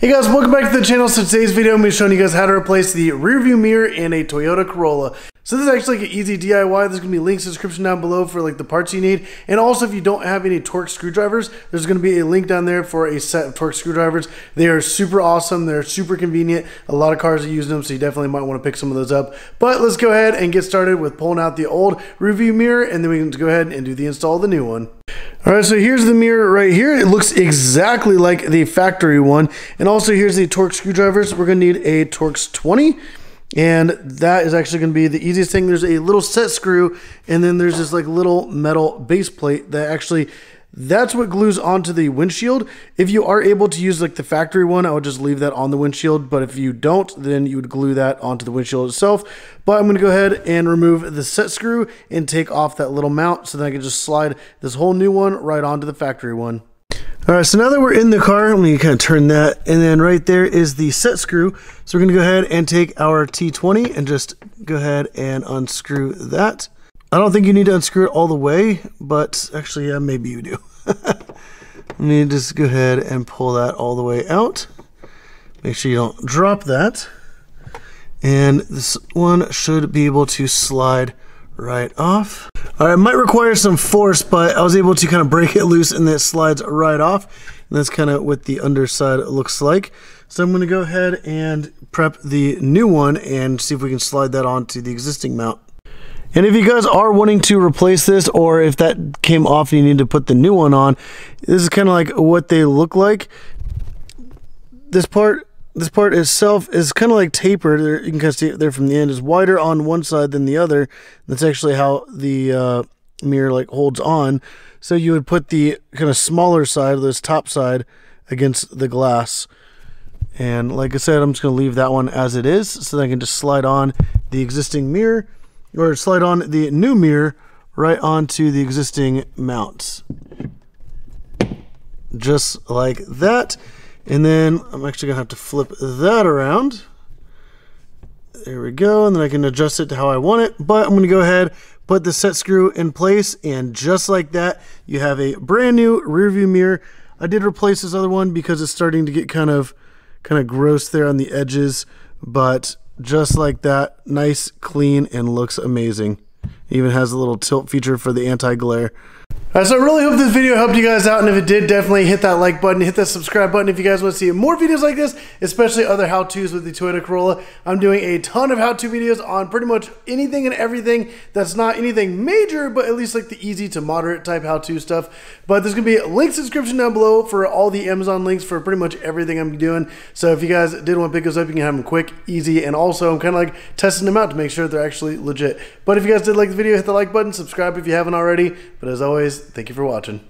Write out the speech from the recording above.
Hey guys, welcome back to the channel. So today's video I'm going to be showing you guys how to replace the rear view mirror in a Toyota Corolla. So this is actually like an easy DIY. There's going to be links in the description down below for like the parts you need. And also if you don't have any Torx screwdrivers, there's going to be a link down there for a set of Torx screwdrivers. They are super awesome. They're super convenient. A lot of cars are using them, so you definitely might want to pick some of those up. But let's go ahead and get started with pulling out the old rear view mirror, and then we can go ahead and do the install of the new one. All right, so here's the mirror right here. It looks exactly like the factory one. And also here's the Torx screwdrivers. We're gonna need a Torx 20. And that is actually gonna be the easiest thing. There's a little set screw, and then there's this like little metal base plate that actually, that's what glues onto the windshield. If you are able to use like the factory one, I would just leave that on the windshield. But if you don't, then you would glue that onto the windshield itself. But I'm gonna go ahead and remove the set screw and take off that little mount so that I can just slide this whole new one right onto the factory one. All right, so now that we're in the car, let me kind of turn that, and then right there is the set screw. So we're gonna go ahead and take our T20 and just go ahead and unscrew that. I don't think you need to unscrew it all the way, but actually, yeah, maybe you do. Let me just go ahead and pull that all the way out. Make sure you don't drop that. And this one should be able to slide right off. All right, it might require some force, but I was able to kind of break it loose and it slides right off. And that's kind of what the underside looks like. So I'm gonna go ahead and prep the new one and see if we can slide that onto the existing mount. And if you guys are wanting to replace this, or if that came off and you need to put the new one on, this is kind of like what they look like. This part itself is kind of like tapered. You can kind of see it there from the end. It's wider on one side than the other. That's actually how the mirror like holds on. So you would put the kind of smaller side, this top side, against the glass. And like I said, I'm just going to leave that one as it is so that I can just slide on the existing mirror, or slide on the new mirror right onto the existing mounts. Just like that. And then I'm actually gonna have to flip that around. There we go, and then I can adjust it to how I want it. But I'm gonna go ahead, put the set screw in place, and just like that, you have a brand new rear view mirror. I did replace this other one because it's starting to get kind of gross there on the edges, but just like that, nice, clean, and looks amazing. It even has a little tilt feature for the anti-glare. So I really hope this video helped you guys out, and if it did, definitely hit that like button, hit that subscribe button if you guys want to see more videos like this, especially other how-tos with the Toyota Corolla. I'm doing a ton of how-to videos on pretty much anything and everything that's not anything major, but at least like the easy to moderate type how-to stuff. But there's going to be links in the description down below for all the Amazon links for pretty much everything I'm doing. So if you guys did want to pick those up, you can have them quick, easy, and also I'm kind of like testing them out to make sure they're actually legit. But if you guys did like the video, hit the like button, subscribe if you haven't already. But as always, thank you for watching.